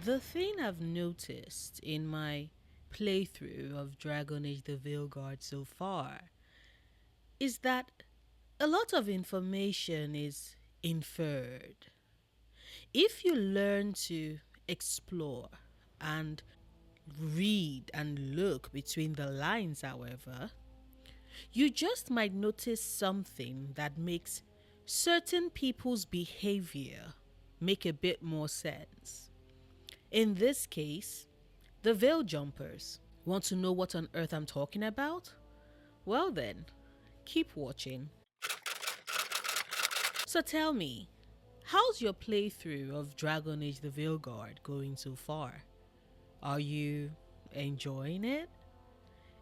The thing I've noticed in my playthrough of Dragon Age the Veilguard so far is that a lot of information is inferred. If you learn to explore and read and look between the lines, however, you just might notice something that makes certain people's behavior make a bit more sense. In this case, the veil jumpers. Want to know what on earth I'm talking about? Well then, keep watching. So tell me, how's your playthrough of Dragon Age the Veilguard going so far? Are you enjoying it?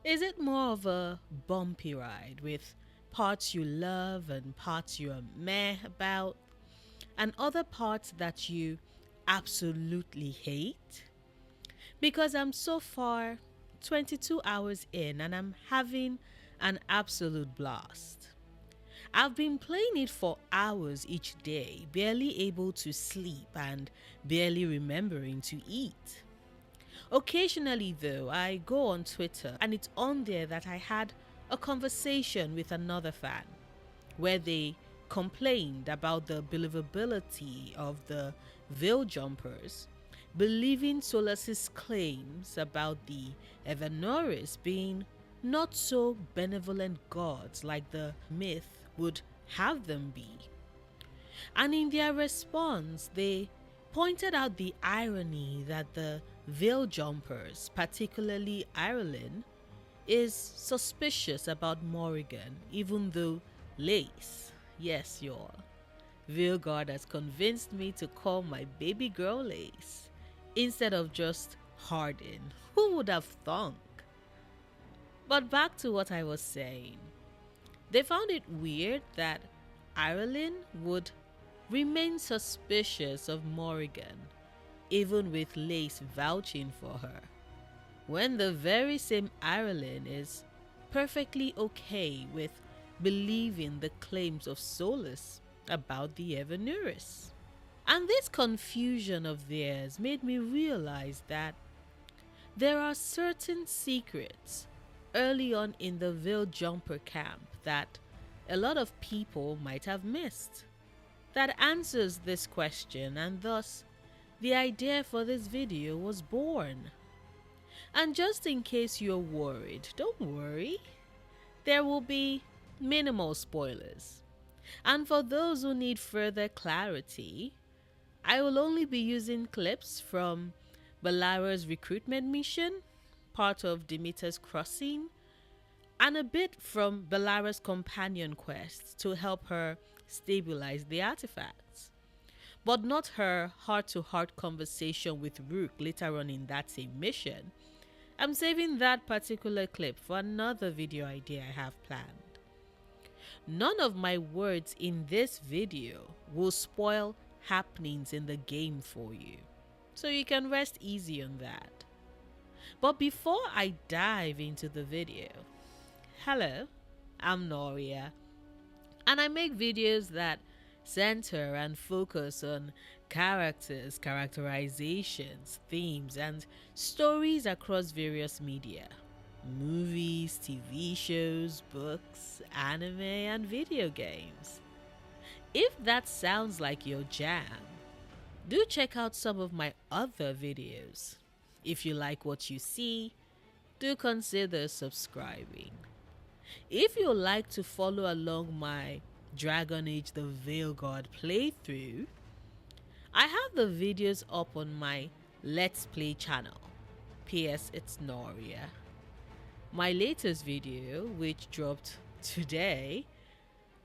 Is it more of a bumpy ride with parts you love and parts you're meh about, and other parts that you absolutely hate? Because I'm so far 22 hours in and I'm having an absolute blast. I've been playing it for hours each day, barely able to sleep and barely remembering to eat. Occasionally, though, I go on Twitter and it's on there that I had a conversation with another fan where they complained about the believability of the veil jumpers, believing Solas's claims about the Evanuris being not so benevolent gods like the myth would have them be. And in their response, they pointed out the irony that the veil jumpers, particularly Ireland, is suspicious about Morrigan, even though Lace, yes y'all, Veilguard has convinced me to call my baby girl Lace instead of just Hardin. Who would have thunk? But back to what I was saying. They found it weird that Ireland would remain suspicious of Morrigan, even with Lace vouching for her, when the very same Ireland is perfectly okay with believing the claims of Solus about the Evanuris. And this confusion of theirs made me realize that there are certain secrets early on in the Veil Jumper camp that a lot of people might have missed. That answers this question, and thus the idea for this video was born. And just in case you're worried, don't worry. There will be minimal spoilers. And for those who need further clarity, I will only be using clips from Balara's recruitment mission, part of Demeter's crossing, and a bit from Balara's companion quest to help her stabilize the artifacts. But not her heart-to-heart conversation with Rook later on in that same mission. I'm saving that particular clip for another video idea I have planned. None of my words in this video will spoil happenings in the game for you, so you can rest easy on that. But before I dive into the video, hello, I'm Noria, and I make videos that center and focus on characters, characterizations, themes, and stories across various media. Movies, TV shows, books, anime, and video games. If that sounds like your jam, do check out some of my other videos. If you like what you see, do consider subscribing. If you like to follow along my Dragon Age the Veilguard playthrough, I have the videos up on my Let's Play channel. P.S. It's Noria. My latest video, which dropped today,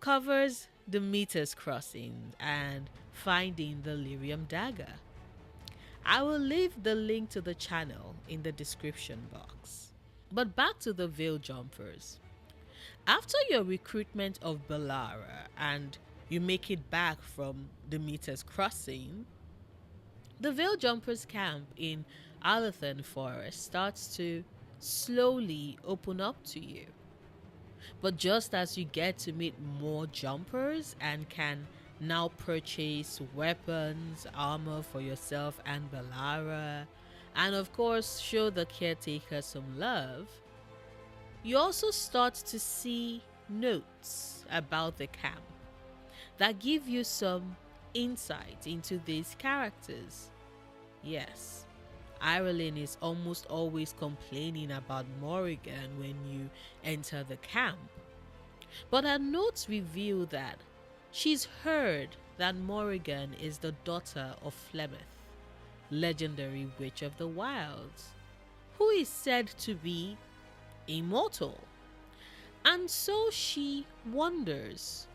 covers the Demeter's crossing and finding the Lyrium dagger. I will leave the link to the channel in the description box. But back to the Veil Jumpers. After your recruitment of Balara and you make it back from Demeter's crossing, the Veil Jumpers camp in Alathan Forest starts to slowly open up to you. But just as you get to meet more jumpers and can now purchase weapons, armor for yourself and Balara, and of course show the caretaker some love, you also start to see notes about the camp that give you some insight into these characters. Yes, Ireland is almost always complaining about Morrigan when you enter the camp, but her notes reveal that she's heard that Morrigan is the daughter of Flemeth, legendary witch of the wilds, who is said to be immortal. And so she wonders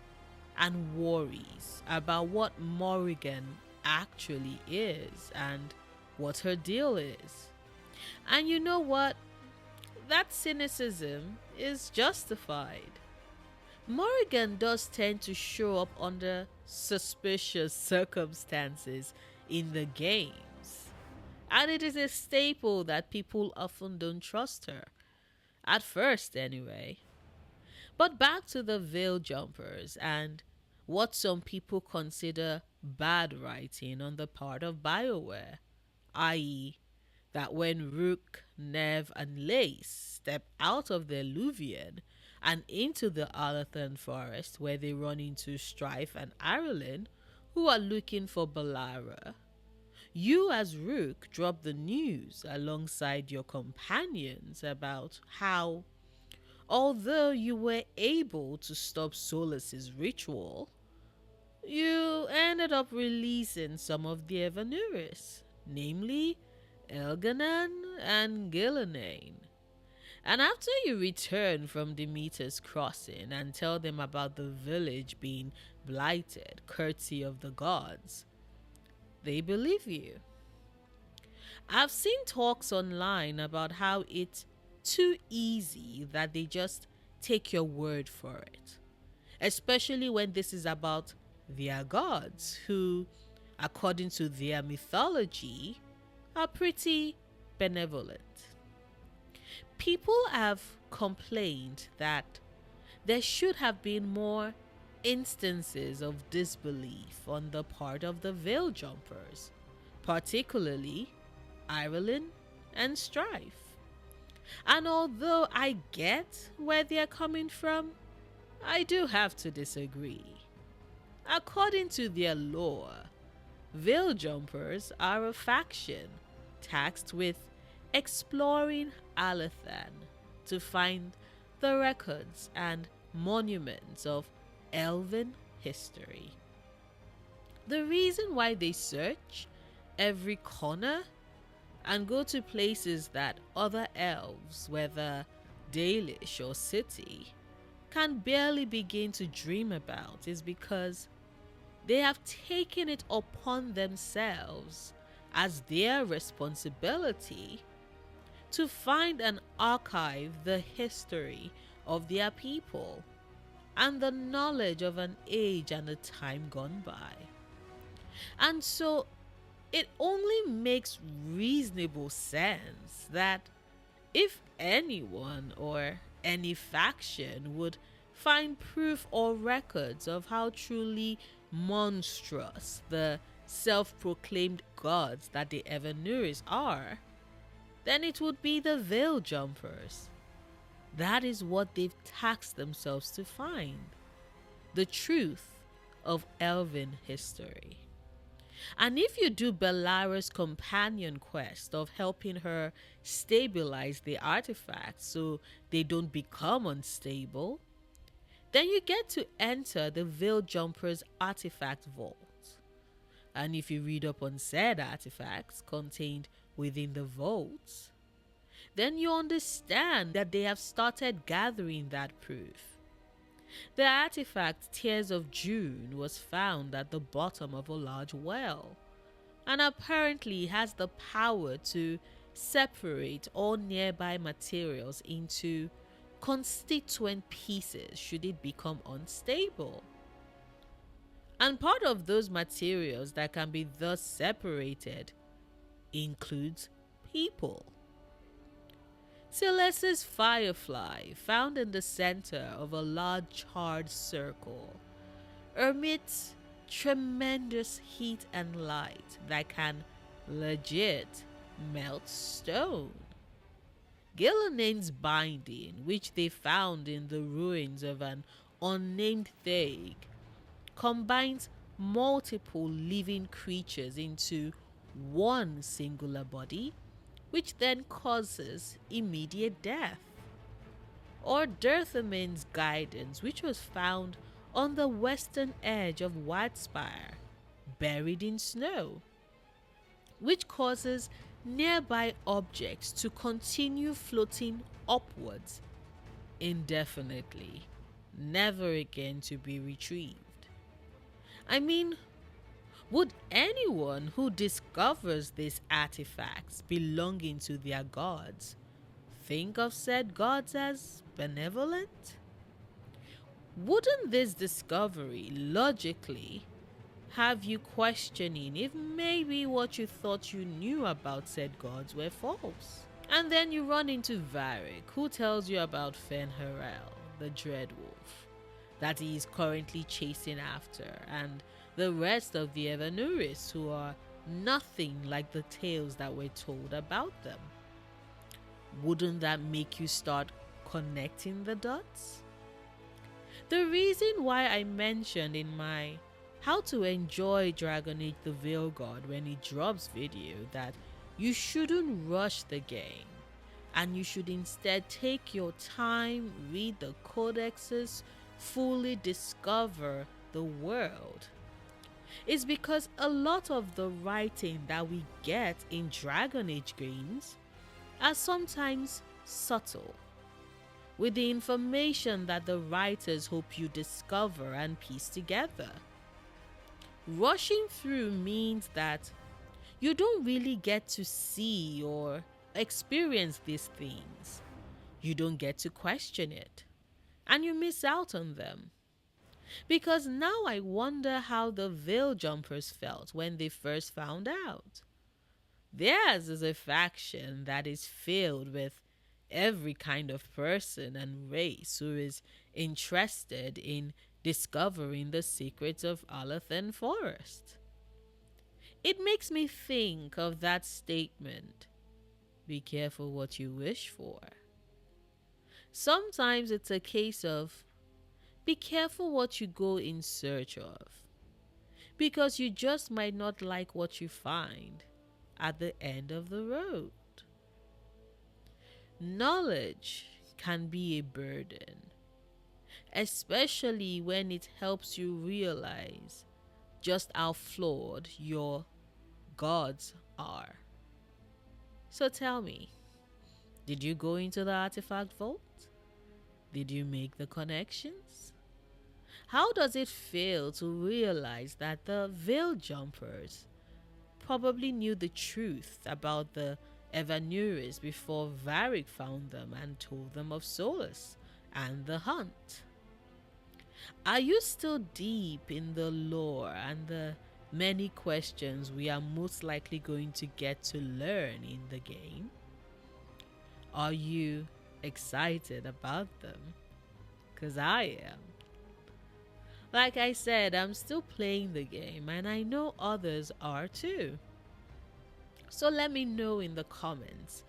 and worries about what Morrigan actually is and what her deal is. And you know what? That cynicism is justified. Morrigan does tend to show up under suspicious circumstances in the games, and it is a staple that people often don't trust her. At first, anyway. But back to the Veil Jumpers and what some people consider bad writing on the part of BioWare, i.e., that when Rook, Nev, and Lace step out of the Luvian and into the Alathan forest where they run into Strife and Ireland, who are looking for Balara, you as Rook drop the news alongside your companions about how, although you were able to stop Solas's ritual, you ended up releasing some of the Evanuris, namely Elganan and Gillenane. And after you return from Demeter's crossing and tell them about the village being blighted, courtesy of the gods, they believe you. I've seen talks online about how it's too easy that they just take your word for it, especially when this is about their gods, who, according to their mythology, are pretty benevolent. People have complained that there should have been more instances of disbelief on the part of the Veil Jumpers, particularly Ireland and Strife. And although I get where they're coming from, I do have to disagree. According to their lore, Veil Jumpers are a faction tasked with exploring Alathan to find the records and monuments of elven history. The reason why they search every corner and go to places that other elves, whether Dalish or city, can barely begin to dream about is because they have taken it upon themselves as their responsibility to find and archive the history of their people and the knowledge of an age and a time gone by. And so it only makes reasonable sense that if anyone or any faction would find proof or records of how truly monstrous the self-proclaimed gods that the Evanuris are, then it would be the Veil Jumpers. That is what they've taxed themselves to find: the truth of elven history. And if you do Belara's companion quest of helping her stabilize the artifacts so they don't become unstable, then you get to enter the Veil Jumper's artifact vault. And if you read up on said artifacts contained within the vaults, then you understand that they have started gathering that proof. The artifact Tears of June was found at the bottom of a large well, and apparently has the power to separate all nearby materials into constituent pieces should it become unstable. And part of those materials that can be thus separated includes people. Celeste's firefly, found in the center of a large charred circle, emits tremendous heat and light that can legit melt stone. Gillenan's binding, which they found in the ruins of an unnamed thing, combines multiple living creatures into one singular body, which then causes immediate death. Or Dirthamin's guidance, which was found on the western edge of Wadspire, buried in snow, which causes nearby objects to continue floating upwards indefinitely, never again to be retrieved. I mean, would anyone who discovers these artifacts belonging to their gods think of said gods as benevolent? Wouldn't this discovery logically have you questioning if maybe what you thought you knew about said gods were false? And then you run into Varric, who tells you about Fen'Harel, the Dreadwolf, that he is currently chasing after, and the rest of the Enquiries, who are nothing like the tales that were told about them. Wouldn't that make you start connecting the dots? The reason why I mentioned in my How to Enjoy Dragon Age the Veilguard when it drops video that you shouldn't rush the game and you should instead take your time, read the codexes, fully discover the world, is because a lot of the writing that we get in Dragon Age games are sometimes subtle, with the information that the writers hope you discover and piece together. Rushing through means that you don't really get to see or experience these things. You don't get to question it, and you miss out on them. Because now I wonder how the Veil Jumpers felt when they first found out. Theirs is a faction that is filled with every kind of person and race who is interested in discovering the secrets of Alathan Forest. It makes me think of that statement, be careful what you wish for. Sometimes it's a case of be careful what you go in search of, because you just might not like what you find at the end of the road. Knowledge can be a burden, especially when it helps you realize just how flawed your gods are. So tell me, did you go into the artifact vault? Did you make the connections? How does it feel to realize that the Veil Jumpers probably knew the truth about the Enquiries before Varric found them and told them of Solus and the hunt? Are you still deep in the lore and the many questions we are most likely going to get to learn in the game? Are you excited about them? 'Cause I am. Like I said, I'm still playing the game and I know others are too. So let me know in the comments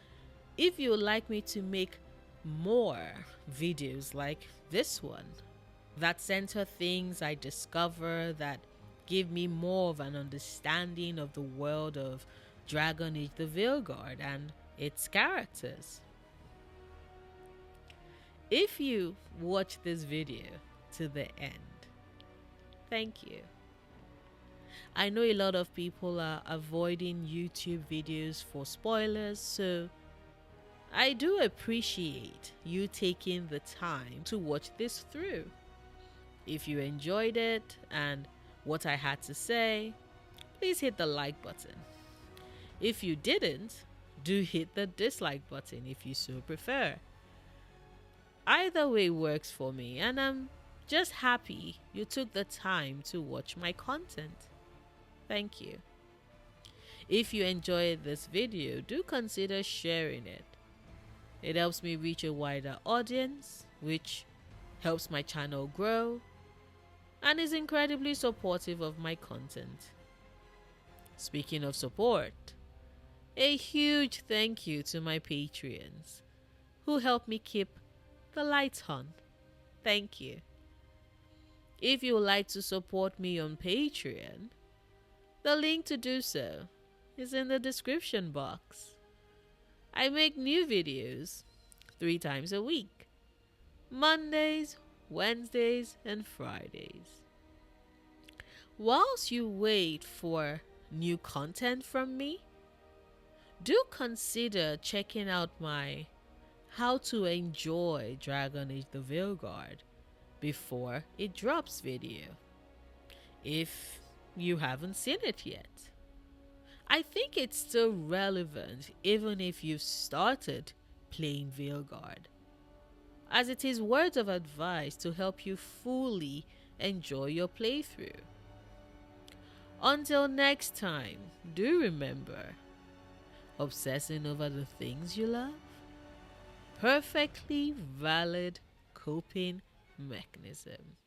if you would like me to make more videos like this one that center things I discover, that give me more of an understanding of the world of Dragon Age the Veilguard and its characters. If you watch this video to the end, thank you. I know a lot of people are avoiding YouTube videos for spoilers, so I do appreciate you taking the time to watch this through. If you enjoyed it and what I had to say, please hit the like button. If you didn't, do hit the dislike button if you so prefer. Either way works for me, and I'm just happy you took the time to watch my content. Thank you. If you enjoyed this video, do consider sharing it. It helps me reach a wider audience, which helps my channel grow. and is incredibly supportive of my content. Speaking of support, a huge thank you to my Patreons who help me keep the lights on. Thank you. If you would like to support me on Patreon, the link to do so is in the description box. I make new videos 3 times a week: Mondays, Wednesdays, and Fridays. Whilst you wait for new content from me, do consider checking out my How to Enjoy Dragon Age the Veilguard before it drops video, if you haven't seen it yet. I think it's still relevant even if you've started playing Veilguard, as it is words of advice to help you fully enjoy your playthrough. Until next time, do remember, obsessing over the things you love? Perfectly valid coping mechanism.